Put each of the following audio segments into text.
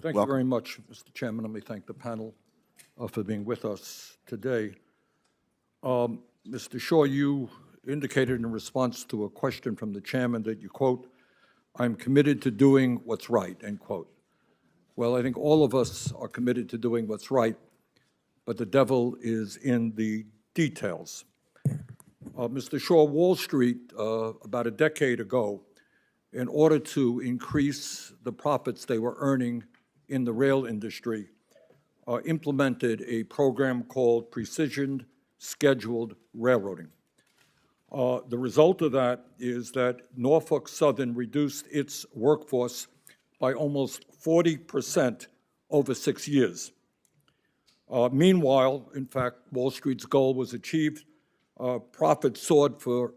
Thank you very much, Mr. Chairman. Let me thank the panel for being with us today. Mr. Shaw, you indicated in response to a question from the chairman that you, quote, "I'm committed to doing what's right," end quote. Well, I think all of us are committed to doing what's right, but the devil is in the details. Mr. Shaw, Wall Street, about a decade ago, in order to increase the profits they were earning in the rail industry, implemented a program called Precision Scheduled Railroading. The result of that is that Norfolk Southern reduced its workforce by almost 40% over 6 years. Meanwhile, in fact, Wall Street's goal was achieved. Profits soared for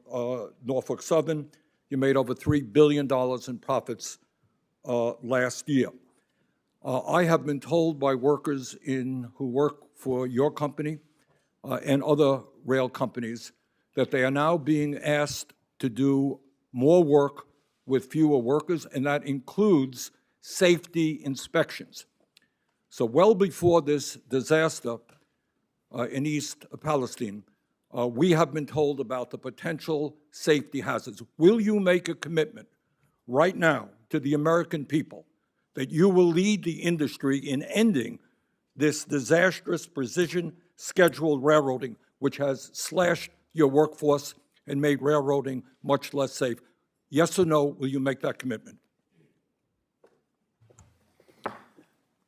Norfolk Southern. You made over $3 billion in profits last year. I have been told by workers who work for your company and other rail companies that they are now being asked to do more work with fewer workers, and that includes safety inspections. So well before this disaster in East Palestine, we have been told about the potential safety hazards. Will you make a commitment right now to the American people that you will lead the industry in ending this disastrous precision scheduled railroading, which has slashed your workforce and made railroading much less safe? Yes or no, will you make that commitment?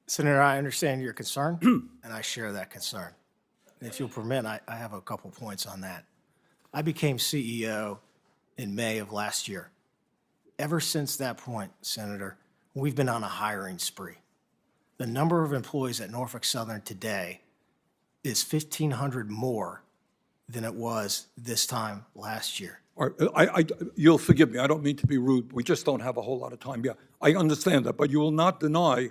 Senator, I understand your concern, and I share that concern. And if you'll permit, I have a couple points on that. I became CEO in May of last year. Ever since that point, Senator, we've been on a hiring spree. The number of employees at Norfolk Southern today is 1,500 more than it was this time last year. You'll forgive me, I don't mean to be rude. We just don't have a whole lot of time. Yeah, I understand that, but you will not deny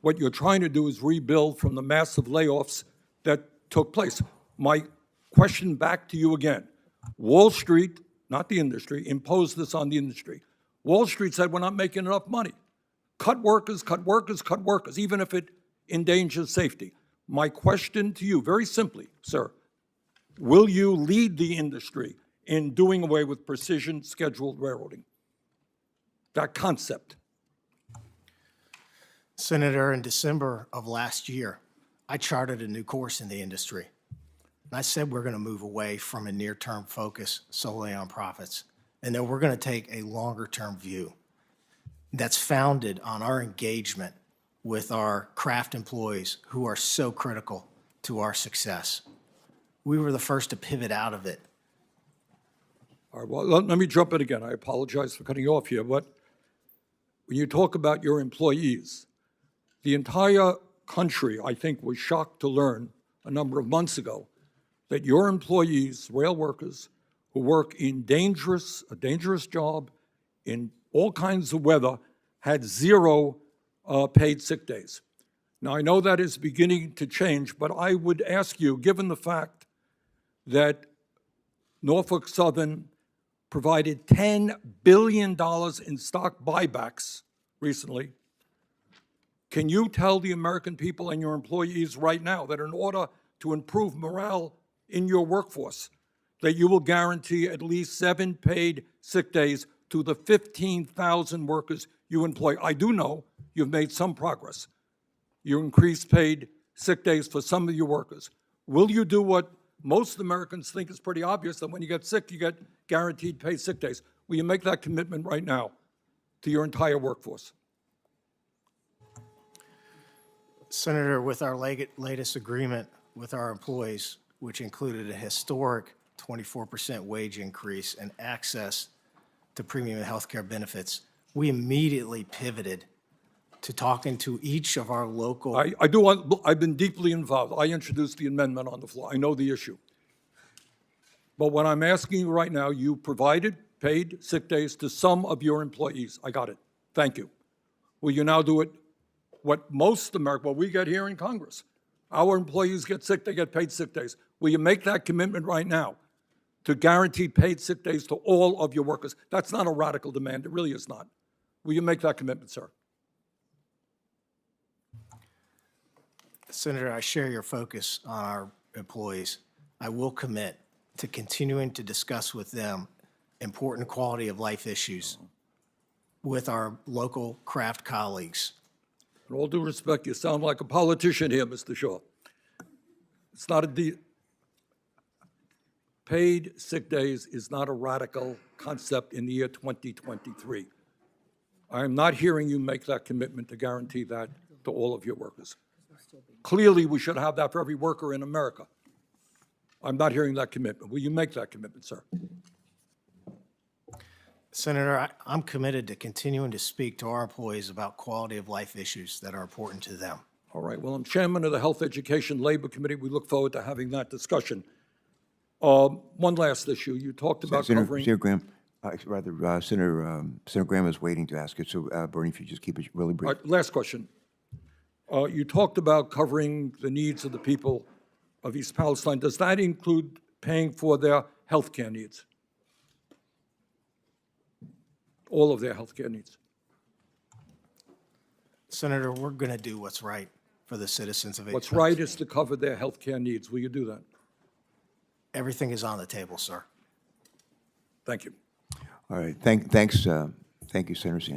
what you're trying to do is rebuild from the massive layoffs that took place. My question back to you again. Wall Street, not the industry, imposed this on the industry. Wall Street said we're not making enough money. Cut workers, cut workers, cut workers, even if it endangers safety. My question to you, very simply, sir, will you lead the industry in doing away with precision scheduled railroading? That concept. Senator, in December of last year, I charted a new course in the industry. And I said we're going to move away from a near-term focus solely on profits, and that we're going to take a longer-term view that's founded on our engagement with our craft employees who are so critical to our success. We were the first to pivot out of it. All right, well, let me jump in again. I apologize for cutting you off here, but when you talk about your employees, the entire country, I think, was shocked to learn a number of months ago that your employees, rail workers, who work in a dangerous job in all kinds of weather, had zero paid sick days. Now, I know that is beginning to change, but I would ask you, given the fact that Norfolk Southern provided $10 billion in stock buybacks recently, can you tell the American people and your employees right now that in order to improve morale in your workforce, that you will guarantee at least 7 paid sick days to the 15,000 workers you employ? I do know you've made some progress. You increased paid sick days for some of your workers. Will you do what most Americans think is pretty obvious, that when you get sick, you get guaranteed paid sick days? Will you make that commitment right now to your entire workforce? Senator, with our latest agreement with our employees, which included a historic 24% wage increase and access to premium health care benefits, we immediately pivoted to talking to each of our local... I've been deeply involved. I introduced the amendment on the floor. I know the issue. But what I'm asking you right now, you provided paid sick days to some of your employees. I got it. Thank you. Will you now do it? What we get here in Congress. Our employees get sick, they get paid sick days. Will you make that commitment right now to guarantee paid sick days to all of your workers? That's not a radical demand. It really is not. Will you make that commitment, sir? Senator, I share your focus on our employees. I will commit to continuing to discuss with them important quality of life issues with our local craft colleagues. In all due respect, you sound like a politician here, Mr. Shaw. It's not paid sick days is not a radical concept in the year 2023. I am not hearing you make that commitment to guarantee that to all of your workers. Clearly, we should have that for every worker in America. I'm not hearing that commitment. Will you make that commitment, sir? Senator, I'm committed to continuing to speak to our employees about quality of life issues that are important to them. All right. Well, I'm chairman of the Health, Education, Labor Committee. We look forward to having that discussion. One last issue. You talked about covering. Senator Graham, Senator Graham is waiting to ask it. So, Bernie, if you just keep it really brief. All right, last question. You talked about covering the needs of the people of East Palestine. Does that include paying for their health care needs? All of their health care needs? Senator, we're going to do what's right for the citizens of East What's Palestine. right is to cover their health care needs. Will you do that? Everything is on the table, sir. Thank you. All right. Thank you, Senator Sanders.